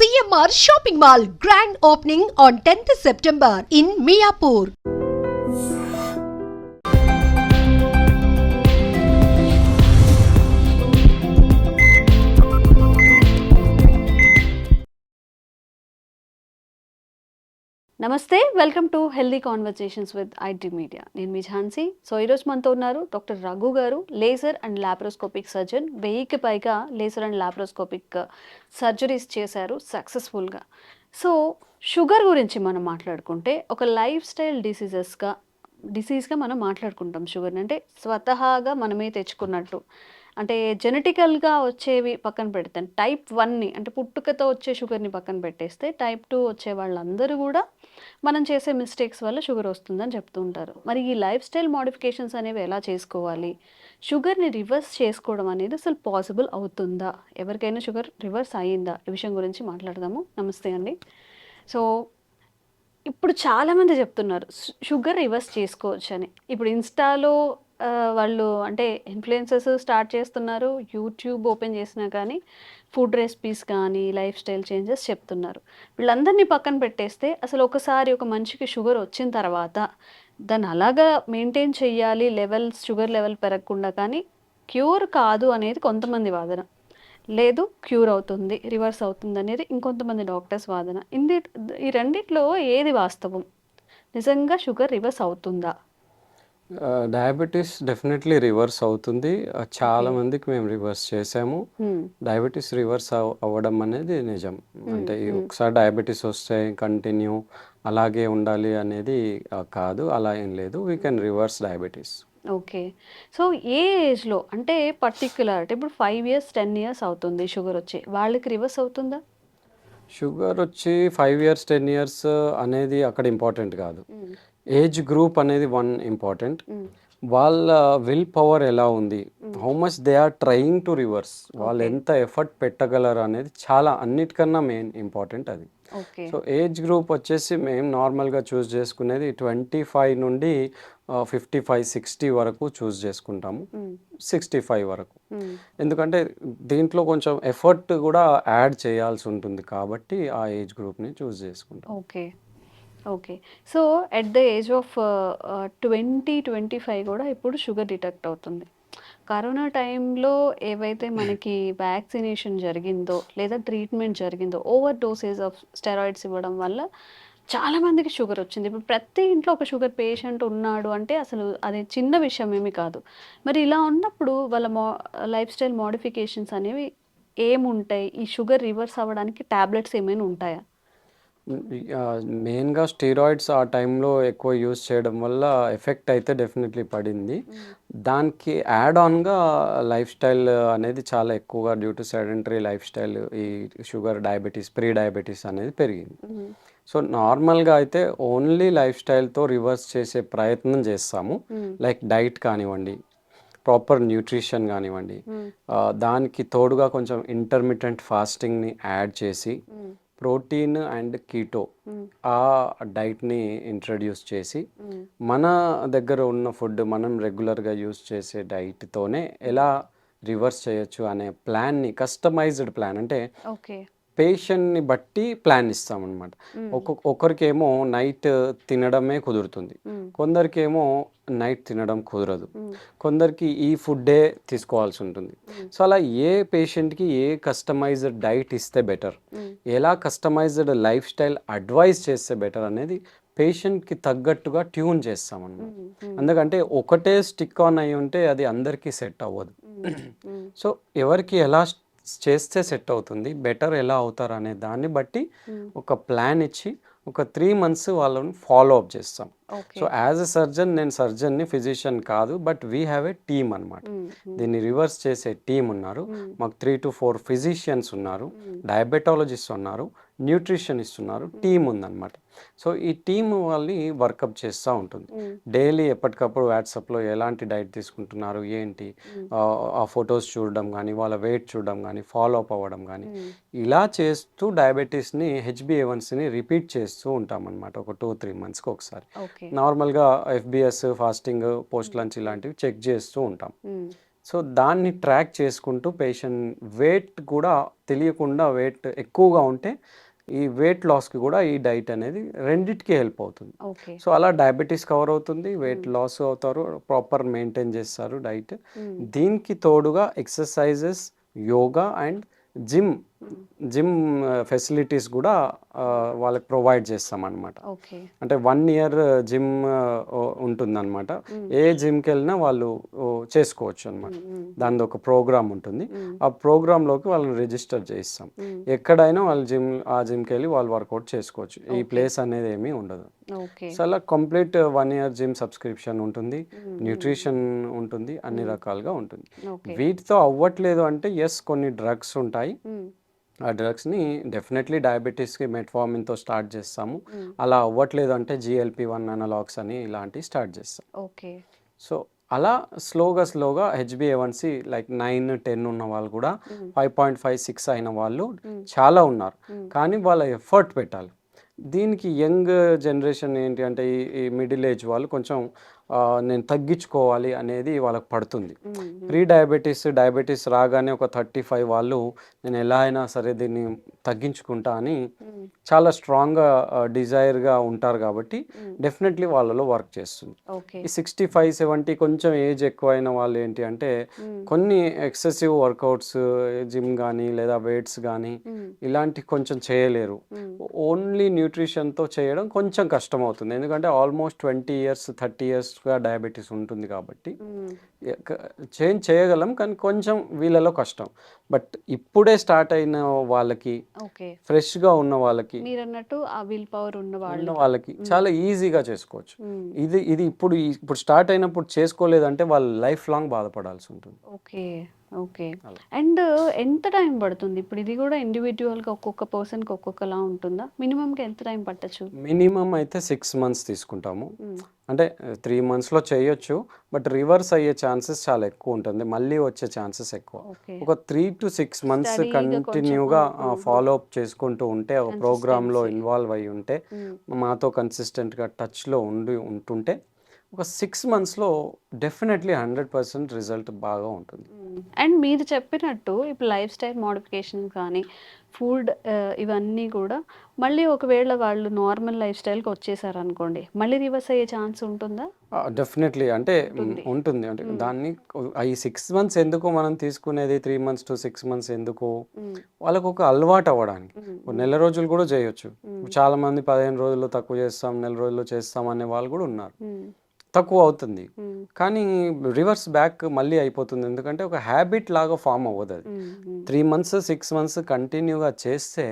CMR Shopping Mall grand opening on 10th September in Miapur. నమస్తే, welcome to healthy conversations with IT media. నేను మీ Jhansi. So ఈరోజు మనతో ఉన్నారు doctor Raghu గారు, laser and laparoscopic surgeon. 1000కి పైగా laser and laparoscopic surgeries చేశారు సక్సెస్ఫుల్గా. సో షుగర్ గురించి మనం మాట్లాడుకుంటే ఒక లైఫ్ స్టైల్ డిసీజ్గా మనం మాట్లాడుకుంటాం షుగర్ని. అంటే స్వతహాగా మనమే తెచ్చుకున్నట్టు, అంటే జెనెటికల్గా వచ్చేవి పక్కన పెడతాను. టైప్ 1ని అంటే పుట్టుకతో వచ్చే షుగర్ని పక్కన పెట్టేస్తే టైప్ 2 వచ్చే వాళ్ళందరూ కూడా మనం చేసే మిస్టేక్స్ వల్ల షుగర్ వస్తుందని చెప్తూ ఉంటారు. మరి ఈ లైఫ్ స్టైల్ మోడిఫికేషన్స్ అనేవి ఎలా చేసుకోవాలి? షుగర్ని రివర్స్ చేసుకోవడం అనేది అసలు పాసిబుల్ అవుతుందా? ఎవరికైనా షుగర్ రివర్స్ అయ్యిందా? ఈ విషయం గురించి మాట్లాడదాము. నమస్తే అండి. సో ఇప్పుడు చాలామంది చెప్తున్నారు షుగర్ రివర్స్ చేసుకోవచ్చని. ఇప్పుడు ఇన్స్టాలో వాళ్ళు అంటే ఇన్ఫ్లుయెన్సర్స్ స్టార్ట్ చేస్తున్నారు. యూట్యూబ్ ఓపెన్ చేసినా కానీ ఫుడ్ రెసిపీస్ కానీ లైఫ్ స్టైల్ చేంజెస్ చెప్తున్నారు. వీళ్ళందరినీ పక్కన పెట్టేస్తే అసలు ఒకసారి ఒక మనిషికి షుగర్ వచ్చిన తర్వాత దాన్ని అలాగా మెయింటైన్ చేయాలి, షుగర్ లెవెల్ పెరగకుండా, కానీ క్యూర్ కాదు అనేది కొంతమంది వాదన. లేదు, క్యూర్ అవుతుంది, రివర్స్ అవుతుంది అనేది ఇంకొంతమంది డాక్టర్స్ వాదన. ఈ రెండిట్లో ఏది వాస్తవం? నిజంగా షుగర్ రివర్స్ అవుతుందా? డయాబెటీస్ డెఫినెట్లీ రివర్స్ అవుతుంది. చాలా మందికి మేము రివర్స్ చేసాము. డయాబెటీస్ రివర్స్ అవ్వడం అనేది నిజం. అంటే ఒకసారి డయాబెటీస్ వస్తే కంటిన్యూ అలాగే ఉండాలి అనేది కాదు, అలా ఏం లేదు. We can reverse diabetes. Okay. So ఏ ఏజ్లో, అంటే పర్టిక్యులర్, అంటే ఇప్పుడు 5 ఇయర్స్ 10 ఇయర్స్ అవుతుంది షుగర్ వచ్చి, వాళ్ళకి రివర్స్ అవుతుందా? షుగర్ వచ్చి 5 ఇయర్స్ 10 ఇయర్స్ అనేది అక్కడ ఇంపార్టెంట్ కాదు. ఏజ్ గ్రూప్ అనేది ఇంపార్టెంట్. వాళ్ళ విల్ పవర్ ఎలా ఉంది, how much they are trying to reverse, వాళ్ళు ఎంత ఎఫర్ట్ పెట్టగలరు అనేది చాలా అన్నిటికన్నా మెయిన్ ఇంపార్టెంట్ అది. సో ఏజ్ గ్రూప్ వచ్చేసి మేము నార్మల్గా చూస్ చేసుకునేది 25 నుండి 55 60 వరకు చూస్ చేసుకుంటాము. 65 వరకు, ఎందుకంటే దీంట్లో కొంచెం ఎఫర్ట్ కూడా యాడ్ చేయాల్సి ఉంటుంది కాబట్టి ఆ ఏజ్ గ్రూప్ని చూస్ చేసుకుంటాం. Okay. Okay. So at the age of 20-25 కూడా ఇప్పుడు షుగర్ డిటెక్ట్ అవుతుంది. కరోనా టైంలో ఏవైతే మనకి వ్యాక్సినేషన్ జరిగిందో లేదా ట్రీట్మెంట్ జరిగిందో, ఓవర్ డోసేజ్ ఆఫ్ స్టెరాయిడ్స్ ఇవ్వడం వల్ల చాలామందికి షుగర్ వచ్చింది. ఇప్పుడు ప్రతి ఇంట్లో ఒక షుగర్ పేషెంట్ ఉన్నాడు అంటే అసలు అది చిన్న విషయం ఏమీ కాదు. మరి ఇలా ఉన్నప్పుడు వాళ్ళ లైఫ్ స్టైల్ మోడిఫికేషన్స్ అనేవి ఏముంటాయి? ఈ షుగర్ రివర్స్ అవ్వడానికి టాబ్లెట్స్ ఏమైనా ఉంటాయా? మెయిన్గా స్టీరాయిడ్స్ ఆ టైంలో ఎక్కువ యూస్ చేయడం వల్ల ఎఫెక్ట్ అయితే డెఫినెట్లీ పడింది. దానికి యాడ్ ఆన్గా లైఫ్ స్టైల్ అనేది చాలా ఎక్కువగా due to sedentary life style ఈ షుగర్ డయాబెటీస్ ప్రీ డయాబెటీస్ అనేది పెరిగింది. సో నార్మల్గా అయితే ఓన్లీ లైఫ్ స్టైల్తో రివర్స్ చేసే ప్రయత్నం చేస్తాము. లైక్ డైట్ కానివ్వండి, ప్రాపర్ న్యూట్రిషన్ కానివ్వండి, దానికి తోడుగా కొంచెం ఇంటర్మిటెంట్ ఫాస్టింగ్ని యాడ్ చేసి ప్రోటీన్ అండ్ కీటో ఆ డైట్ని ఇంట్రడ్యూస్ చేసి మన దగ్గర ఉన్న ఫుడ్ మనం రెగ్యులర్గా యూస్ చేసే డైట్తోనే ఎలా రివర్స్ చేయొచ్చు అనే ప్లాన్ని, కస్టమైజ్డ్ ప్లాన్, అంటే పేషెంట్ని బట్టి ప్లాన్ ఇస్తామన్నమాట. ఒకరికేమో నైట్ తినడమే కుదురుతుంది, కొందరికేమో నైట్ తినడం కుదరదు, కొందరికి ఈ ఫుడ్డే తీసుకోవాల్సి ఉంటుంది. సో అలా ఏ పేషెంట్కి ఏ కస్టమైజ్డ్ డైట్ ఇస్తే బెటర్, ఎలా కస్టమైజ్డ్ లైఫ్ స్టైల్ అడ్వైస్ చేస్తే బెటర్ అనేది పేషెంట్కి తగ్గట్టుగా ట్యూన్ చేస్తామన్నమాట. ఎందుకంటే ఒకటే స్టిక్ ఆన్ అయి ఉంటే అది అందరికీ సెట్ అవ్వదు. సో ఎవరికి ఎలా చేస్తే సెట్ అవుతుంది, బెటర్ ఎలా అవుతారు అనే దాన్ని బట్టి ఒక ప్లాన్ ఇచ్చి ఒక 3 months వాళ్ళని ఫాలో అప్ చేస్తాం. సో యాజ్ ఎ సర్జన్, నేను సర్జన్ని, ఫిజిషియన్ కాదు, but we have a team అనమాట. దీన్ని రివర్స్ చేసే టీం ఉన్నారు మాకు. 3 to 4 ఫిజిషియన్స్ ఉన్నారు, డయాబెటాలజిస్ట్ ఉన్నారు, న్యూట్రిషనిస్ట్ ఉన్నారు, టీం ఉందన్నమాట. సో ఈ టీం వాళ్ళని వర్కప్ చేస్తూ ఉంటుంది. డైలీ ఎప్పటికప్పుడు వాట్సాప్లో ఎలాంటి డైట్ తీసుకుంటున్నారు ఏంటి, ఆ ఫొటోస్ చూడడం కానీ, వాళ్ళ వెయిట్ చూడడం కానీ, ఫాలో అప్ అవ్వడం కానీ, ఇలా చేస్తూ డయాబెటీస్ని HbA1cని రిపీట్ చేస్తూ ఉంటాం అనమాట. ఒక 2-3 monthsకి ఒకసారి. నార్మల్గా FBS, ఫాస్టింగ్, పోస్ట్ లంచ్ ఇలాంటివి చెక్ చేస్తూ ఉంటాం. సో దాన్ని ట్రాక్ చేసుకుంటూ పేషెంట్ వెయిట్ కూడా తెలియకుండా వెయిట్ ఎక్కువగా ఉంటే ఈ వెయిట్ లాస్కి కూడా ఈ డైట్ అనేది రెండిటికి హెల్ప్ అవుతుంది. ఓకే. సో అలా డయాబెటీస్ కవర్ అవుతుంది, వెయిట్ లాస్ అవుతారు, ప్రాపర్ మెయింటైన్ చేస్తారు డైట్. దీనికి తోడుగా exercises, yoga and gym facilities కూడా వాళ్ళకి ప్రొవైడ్ చేస్తామన్నమాట. ఓకే. అంటే 1 ఇయర్ జిమ్ ఉంటుందన్నమాట. ఏ జిమ్కి వెళ్ళినా వాళ్ళు చేసుకోవచ్చు అనమాట. దానిది ఒక ప్రోగ్రామ్ ఉంటుంది. ఆ ప్రోగ్రాంలోకి వాళ్ళని రిజిస్టర్ చేయిస్తాం. ఎక్కడైనా వాళ్ళు ఆ జిమ్కి వెళ్ళి వాళ్ళు వర్కౌట్ చేసుకోవచ్చు. ఈ ప్లేస్ అనేది ఏమీ ఉండదు. ఓకే. సో అలా కంప్లీట్ 1 ఇయర్ జిమ్ సబ్స్క్రిప్షన్ ఉంటుంది, న్యూట్రిషన్ ఉంటుంది, అన్ని రకాలుగా ఉంటుంది. ఓకే. వీటితో అవ్వట్లేదు అంటే కొన్ని డ్రగ్స్ ఉంటాయి. ఆ డ్రగ్స్ని డెఫినెట్లీ డయాబెటీస్కి మెట్ఫార్మిన్తో స్టార్ట్ చేస్తాము. అలా అవ్వట్లేదు అంటే GLP-1 అనలాగ్స్ అని ఇలాంటివి స్టార్ట్ చేస్తాం. ఓకే. సో అలా స్లోగా HbA1c లైక్ 9, 10 ఉన్న వాళ్ళు కూడా 5.5, 6 అయిన వాళ్ళు చాలా ఉన్నారు. కానీ వాళ్ళ ఎఫర్ట్ పెట్టాలి. దీనికి యంగ్ జనరేషన్ ఏంటి అంటే ఈ మిడిల్ ఏజ్ వాళ్ళు కొంచెం నేను తగ్గించుకోవాలి అనేది వాళ్ళకి పడుతుంది. డయాబెటీస్ రాగానే ఒక 35 వాళ్ళు నేను ఎలా అయినా సరే దీన్ని తగ్గించుకుంటా అని చాలా స్ట్రాంగ్గా డిజైర్గా ఉంటారు కాబట్టి డెఫినెట్లీ వాళ్ళలో వర్క్ చేస్తుంది. ఈ 65, 70 కొంచెం ఏజ్ ఎక్కువైన వాళ్ళు ఏంటి అంటే కొన్ని ఎక్సెసివ్ వర్కౌట్స్, జిమ్ కానీ లేదా వెయిట్స్ కానీ ఇలాంటి కొంచెం చేయలేరు. ఓన్లీ న్యూట్రిషన్తో చేయడం కొంచెం కష్టం అవుతుంది. ఎందుకంటే ఆల్మోస్ట్ 20 ఇయర్స్ 30 ఇయర్స్గా డయాబెటీస్ ఉంటుంది కాబట్టి చేంజ్ చేయగలం, కానీ కొంచెం వీళ్ళలో కష్టం. బట్ ఇప్పుడే స్టార్ట్ అయిన వాళ్ళకి, ఫ్రెష్గా ఉన్న వాళ్ళకి, మీరన్నట్టు ఆ విల్ పవర్ ఉన్న వాళ్ళకి చాలా ఈజీగా చేసుకోవచ్చు. ఇది ఇప్పుడు స్టార్ట్ అయినప్పుడు చేసుకోలేదంటే వాళ్ళు లైఫ్ లాంగ్ బాధపడాల్సి ఉంటుంది. ఓకే. ఓకే. అండ్ ఎంత టైం పడుతుంది? ఇప్పుడు ఇది కూడా ఇండివిడ్యువల్గా ఒక్కొక్క పర్సన్కి ఒక్కొక్కలా ఉంటుందా? మినిమంకి ఎంత టైం పట్టచ్చు? మినిమం అయితే 6 months తీసుకుంటాము. అంటే 3 monthsలో చేయొచ్చు, బట్ రివర్స్ అయ్యే ఛాన్సెస్ చాలా ఎక్కువ ఉంటుంది, మళ్ళీ వచ్చే ఛాన్సెస్ ఎక్కువ. ఒక 3 to 6 months కంటిన్యూగా ఫాలో అప్ చేసుకుంటూ ఉంటే, ఒక ప్రోగ్రాంలో ఇన్వాల్వ్ అయ్యి ఉంటే, మాతో కన్సిస్టెంట్గా టచ్లో ఉంటుంటే ఒక 6 monthsలో డెఫినెట్లీ 100% రిజల్ట్ బాగా ఉంటుంది. అండ్ మీరు చెప్పినట్టు ఇప్పుడు లైఫ్ స్టైల్ మోడిఫికేషన్ కానీ ఫుడ్ ఇవన్నీ కూడా మళ్ళీ ఒకవేళ వాళ్ళు నార్మల్ లైఫ్ స్టైల్కి వచ్చేసారు అనుకోండి, మళ్ళీ రివర్స్ అయ్యే ఛాన్స్ ఉంటుందా? డెఫినెట్లీ అంటే ఉంటుంది. అంటే దాన్ని ఈ 6 months ఎందుకు మనం తీసుకునేది, 3 months to 6 months ఎందుకు, వాళ్ళకు ఒక అలవాటు అవ్వడానికి. నెల రోజులు కూడా చేయొచ్చు. చాలా మంది 15 రోజుల్లో తక్కువ చేస్తాం, నెల రోజుల్లో చేస్తాం అనే వాళ్ళు కూడా ఉన్నారు. తక్కువ అవుతుంది, కానీ రివర్స్ బ్యాక్ మళ్ళీ అయిపోతుంది. ఎందుకంటే ఒక హ్యాబిట్ లాగా ఫామ్ అవ్వదు. అది 3 months 6 months కంటిన్యూగా చేస్తే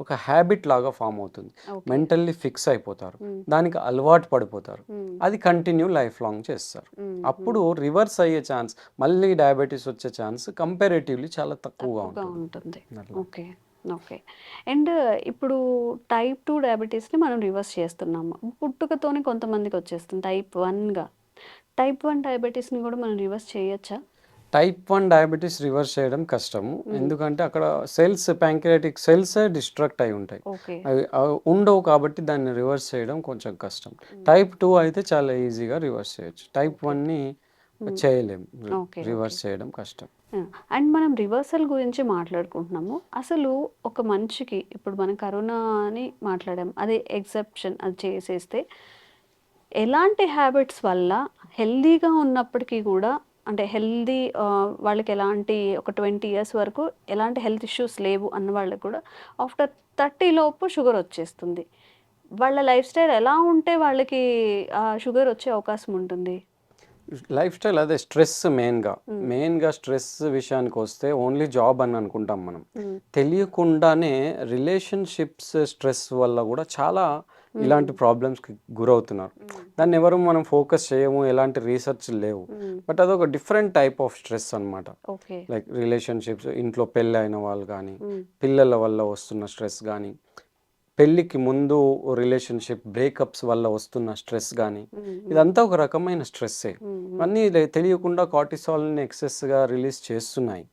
ఒక హ్యాబిట్ లాగా ఫామ్ అవుతుంది. మెంటల్లీ ఫిక్స్ అయిపోతారు, దానికి అలవాటు పడిపోతారు, అది కంటిన్యూ లైఫ్ లాంగ్ చేస్తారు. అప్పుడు రివర్స్ అయ్యే ఛాన్స్, మళ్ళీ డయాబెటీస్ వచ్చే ఛాన్స్ కంపారేటివ్లీ చాలా తక్కువగా ఉంటుంది. ఓకే. ఓకే. అండ్ ఇప్పుడు టైప్ 2 డయాబెటీస్ని మనం రివర్స్ చేస్తున్నాము. పుట్టుకతోనే కొంతమందికి వచ్చేస్తుంది టైప్ 1గా. టైప్ 1 డయాబెటీస్ని కూడా మనం రివర్స్ చేయొచ్చా? టైప్ 1 డయాబెటీస్ రివర్స్ చేయడం కష్టము. ఎందుకంటే అక్కడ ప్యాంక్రియాటిక్ సెల్స్ డిస్ట్రక్ట్ అయి ఉంటాయి, అవి ఉండవు కాబట్టి దాన్ని రివర్స్ చేయడం కొంచెం కష్టం. టైప్ 2 అయితే చాలా ఈజీగా రివర్స్ చేయొచ్చు. టైప్ 1ని చేయలేము, రివర్స్ చేయడం కష్టం. అండ్ మనం రివర్సల్ గురించి మాట్లాడుకుంటున్నాము. అసలు ఒక మనిషికి ఇప్పుడు మనం కరోనా అని మాట్లాడాం, అదే ఎగ్జెప్షన్ అది చేసేస్తే ఎలాంటి హ్యాబిట్స్ వల్ల హెల్దీగా ఉన్నప్పటికీ కూడా, అంటే హెల్దీ వాళ్ళకి ఎలాంటి ఒక 20 years వరకు ఎలాంటి హెల్త్ ఇష్యూస్ లేవు అన్న వాళ్ళకి కూడా ఆఫ్టర్ 30 లోపు షుగర్ వచ్చేస్తుంది. వాళ్ళ లైఫ్ స్టైల్ ఎలా ఉంటే వాళ్ళకి షుగర్ వచ్చే అవకాశం ఉంటుంది? లైఫ్ స్టైల్ అదే స్ట్రెస్ మెయిన్గా స్ట్రెస్ విషయానికి వస్తే ఓన్లీ జాబ్ అని అనుకుంటాం మనం. తెలియకుండానే రిలేషన్షిప్స్ స్ట్రెస్ వల్ల కూడా చాలా ఇలాంటి ప్రాబ్లమ్స్కి గురవుతున్నారు. దాన్ని ఎవరు మనం ఫోకస్ చేయము, ఎలాంటి రీసెర్చ్ లేవు, బట్ అదొక డిఫరెంట్ టైప్ ఆఫ్ స్ట్రెస్ అనమాట. లైక్ రిలేషన్షిప్స్, ఇంట్లో పెళ్ళి అయిన వాళ్ళు కానీ, పిల్లల వల్ల వస్తున్న స్ట్రెస్ కానీ, పెళ్ళికి ముందు రిలేషన్షిప్ బ్రేకప్స్ వల్ల వస్తున్న స్ట్రెస్ కానీ, ఇదంతా ఒక రకమైన స్ట్రెస్సే. అన్నీ తెలియకుండా కార్టిసాల్ని ఎక్సెస్గా రిలీజ్ చేస్తున్నాయి.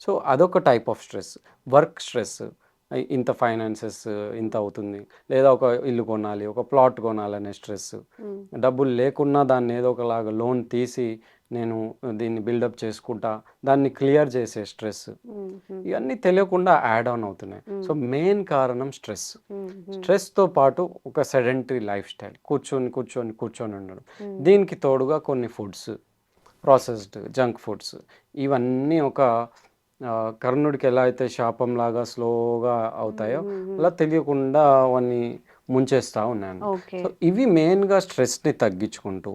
సో అదొక type of stress. Work stress, ఇంత ఫైనాన్సెస్ ఇంత అవుతుంది, లేదా ఒక ఇల్లు కొనాలి, ఒక ప్లాట్ కొనాలనే స్ట్రెస్, డబ్బులు లేకున్నా దాన్ని ఏదో ఒకలాగా లోన్ తీసి నేను దీన్ని బిల్డప్ చేసుకుంటా, దాన్ని క్లియర్ చేసే స్ట్రెస్, ఇవన్నీ తెలియకుండా యాడ్ ఆన్ అవుతున్నాయి. సో మెయిన్ కారణం స్ట్రెస్. స్ట్రెస్తో పాటు ఒక సెడెంటరీ లైఫ్ స్టైల్, కూర్చొని ఉండడం. దీనికి తోడుగా కొన్ని ఫుడ్స్, ప్రాసెస్డ్ జంక్ ఫుడ్స్, ఇవన్నీ ఒక కర్ణుడికి ఎలా అయితే శాపంలాగా స్లోగా అవుతాయో అలా తెలియకుండా అవన్నీ ముంచేస్తూ ఉన్నాను. సో ఇవి మెయిన్గా స్ట్రెస్ని తగ్గించుకుంటూ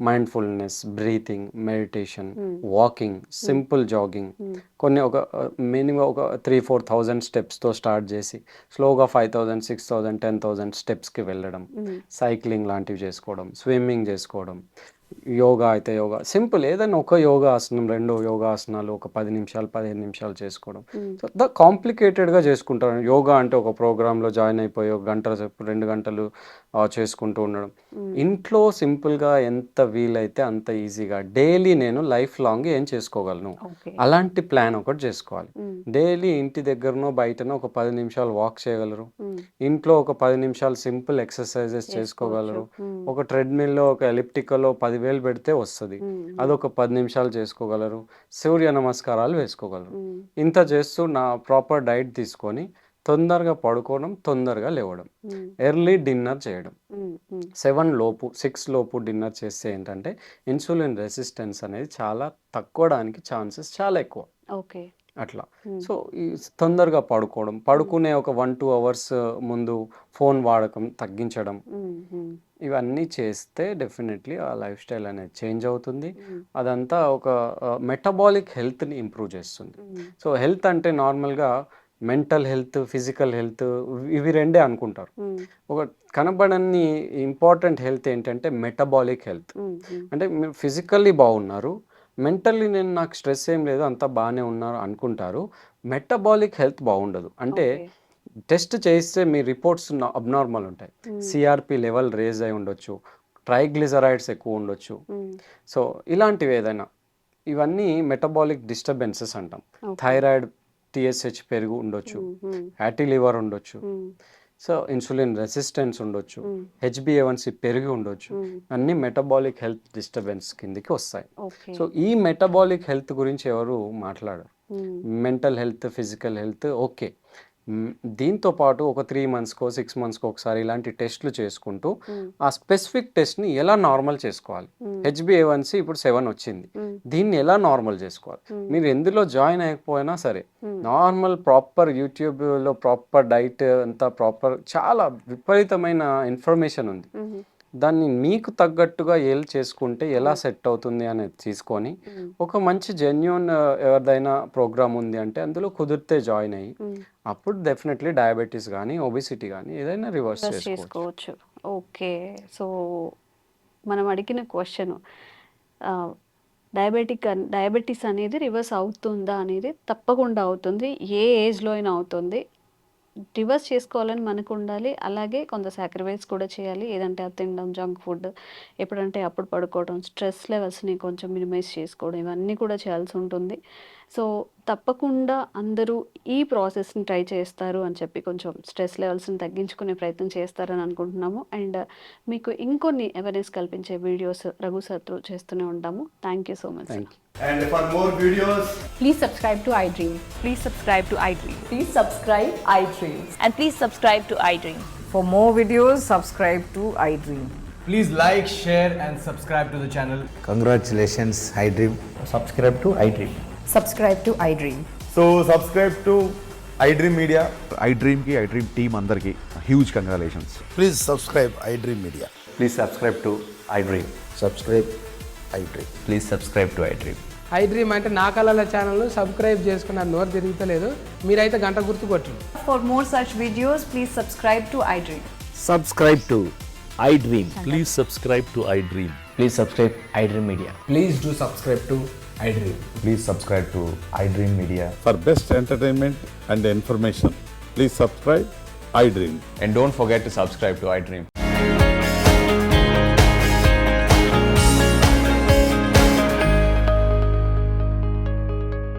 mindfulness, breathing, meditation, walking, simple jogging, కొన్ని ఒక మినిమం ఒక 3,000-4,000 స్టెప్స్తో స్టార్ట్ చేసి స్లోగా 5,000, 6,000, 10,000 స్టెప్స్కి వెళ్ళడం, సైక్లింగ్ లాంటివి చేసుకోవడం, స్విమ్మింగ్ చేసుకోవడం, యోగా అయితే యోగా, సింపుల్ ఏదైనా ఒక యోగా ఆసనం, 2 యోగా ఆసనాలు ఒక 10 నిమిషాలు 15 నిమిషాలు చేసుకోవడం. సో కాంప్లికేటెడ్గా చేసుకుంటారు. యోగా అంటే ఒక ప్రోగ్రాంలో జాయిన్ అయిపోయి ఒక గంట సేపు 2 గంటలు చేసుకుంటూ ఉండడం. ఇంట్లో సింపుల్గా ఎంత వీలైతే అంత ఈజీగా డైలీ నేను లైఫ్ లాంగ్ ఏం చేసుకోగలను అలాంటి ప్లాన్ ఒకటి చేసుకోవాలి. డైలీ ఇంటి దగ్గరనో బయటనో ఒక 10 నిమిషాలు వాక్ చేయగలరు, ఇంట్లో ఒక 10 నిమిషాలు సింపుల్ ఎక్సర్సైజెస్ చేసుకోగలరు, ఒక ట్రెడ్మిల్లో ఒక ఎలిప్టికల్లో 10,000 పెడితే వస్తుంది, అదొక 10 నిమిషాలు చేసుకోగలరు, సూర్య నమస్కారాలు వేసుకోగలరు. ఇంత చేస్తూ నా ప్రాపర్ డైట్ తీసుకొని తొందరగా పడుకోవడం, తొందరగా లేవడం, ఎర్లీ డిన్నర్ చేయడం, 7 లోపు 6 లోపు డిన్నర్ చేస్తే ఏంటంటే ఇన్సులిన్ రెసిస్టెన్స్ అనేది చాలా తక్కువడానికి ఛాన్సెస్ చాలా ఎక్కువ. ఓకే, అట్లా. సో ఈ తొందరగా పడుకోవడం, పడుకునే ఒక 1-2 అవర్స్ ముందు ఫోన్ వాడకం తగ్గించడం, ఇవన్నీ చేస్తే డెఫినెట్లీ ఆ లైఫ్ స్టైల్ అనేది చేంజ్ అవుతుంది. అదంతా ఒక మెటబాలిక్ హెల్త్ని ఇంప్రూవ్ చేస్తుంది. సో హెల్త్ అంటే నార్మల్గా మెంటల్ హెల్త్, ఫిజికల్ హెల్త్, ఇవి రెండే అనుకుంటారు. ఒక కనబడని ఇంపార్టెంట్ హెల్త్ ఏంటంటే మెటబాలిక్ హెల్త్. అంటే మీరు ఫిజికల్లీ బాగున్నారు, మెంటల్లీ నాకు స్ట్రెస్ ఏం లేదు, అంతా బాగానే ఉన్నారు అనుకుంటారు, మెటబాలిక్ హెల్త్ బాగుండదు. అంటే టెస్ట్ చేస్తే మీ రిపోర్ట్స్ అబ్నార్మల్ ఉంటాయి, సిఆర్పి లెవెల్ రేజ్ అయి ఉండొచ్చు, ట్రైగ్లిజరైడ్స్ ఎక్కువ ఉండొచ్చు. సో ఇలాంటివి ఏదైనా, ఇవన్నీ మెటబాలిక్ డిస్టర్బెన్సెస్ అంటాం. థైరాయిడ్, టీఎస్హెచ్ పెరుగు ఉండొచ్చు, ఫ్యాటీ లివర్ ఉండొచ్చు, సో ఇన్సులిన్ రెసిస్టెన్స్ ఉండొచ్చు, హెచ్బిఏవన్సి పెరిగి ఉండొచ్చు, అన్ని మెటబాలిక్ హెల్త్ డిస్టర్బెన్స్ కిందకి వస్తాయి. సో ఈ మెటబాలిక్ హెల్త్ గురించి ఎవరు మాట్లాడరు. Mental health, physical health okay. దీంతో పాటు ఒక 3 మంత్స్కో 6 మంత్స్కో ఒకసారి ఇలాంటి టెస్ట్లు చేసుకుంటూ ఆ స్పెసిఫిక్ టెస్ట్ని ఎలా నార్మల్ చేసుకోవాలి. హెచ్బిఏవన్సి ఇప్పుడు 7 వచ్చింది, దీన్ని ఎలా నార్మల్ చేసుకోవాలి. మీరు ఎందులో జాయిన్ అయ్యకపోయినా సరే నార్మల్ ప్రాపర్ యూట్యూబ్లో ప్రాపర్ డైట్ అంతా ప్రాపర్, చాలా విపరీతమైన ఇన్ఫర్మేషన్ ఉంది. దాన్ని మీకు తగ్గట్టుగా చేసుకుంటే ఎలా సెట్ అవుతుంది అనేది తీసుకొని ఒక మంచి జెన్యూన్ ఎవరిదైనా ప్రోగ్రామ్ ఉంది అంటే అందులో కుదిరితే జాయిన్ అయ్యి అప్పుడు డెఫినెట్లీ డయాబెటీస్ కానీ ఒబిసిటీ కానీ ఏదైనా రివర్స్ చేసుకోవచ్చు. ఓకే, సో మనం అడిగిన క్వశ్చన్, డయాబెటీస్ అనేది రివర్స్ అవుతుందా అనేది తప్పకుండా అవుతుంది, ఏ ఏజ్లో అయినా అవుతుంది. రివర్స్ చేసుకోవాలని మనకు ఉండాలి, అలాగే కొంత సాక్రిఫైస్ కూడా చేయాలి. ఏదంటే అది తినడం, జంక్ ఫుడ్, ఎప్పుడంటే అప్పుడు పడుకోవడం, స్ట్రెస్ లెవెల్స్ని కొంచెం మినిమైజ్ చేసుకోవడం, ఇవన్నీ కూడా చేయాల్సి ఉంటుంది. సో తప్పకుండా అందరూ ఈ ప్రాసెస్ని ట్రై చేస్తారు అని చెప్పి కొంచెం స్ట్రెస్ లెవెల్స్ని తగ్గించుకునే ప్రయత్నం చేస్తారని అనుకుంటున్నాము. అండ్ మీకు ఇంకొన్ని అవేర్నెస్ కల్పించే వీడియోస్ రఘు సార్తో చేస్తూనే ఉంటాము. Thank you so much. And for more videos, please subscribe to iDream. Please subscribe to iDream. Please subscribe iDream. And please subscribe to iDream. For more videos, subscribe to iDream. please like, share and subscribe to the channel. Congratulations, iDream. Subscribe to iDream. Subscribe to iDream. So subscribe to iDream Media. iDream ki iDream team andarki huge congratulations. Please subscribe iDream Media. Please subscribe to iDream. Subscribe iDream. Please subscribe to iDream. iDream అంటే నా కళల ఛానల్ను subscribe చేసుకున్న నోరు తిరుగుతలేదు, మీరైతే గంట గుర్తు కొట్టండి. For more such videos, please subscribe to iDream. Subscribe to iDream. Please subscribe to iDream. Please subscribe iDream Media. Please do subscribe to iDream. Please subscribe to iDream Media. For best entertainment and information, please subscribe iDream. And don't forget to subscribe to iDream.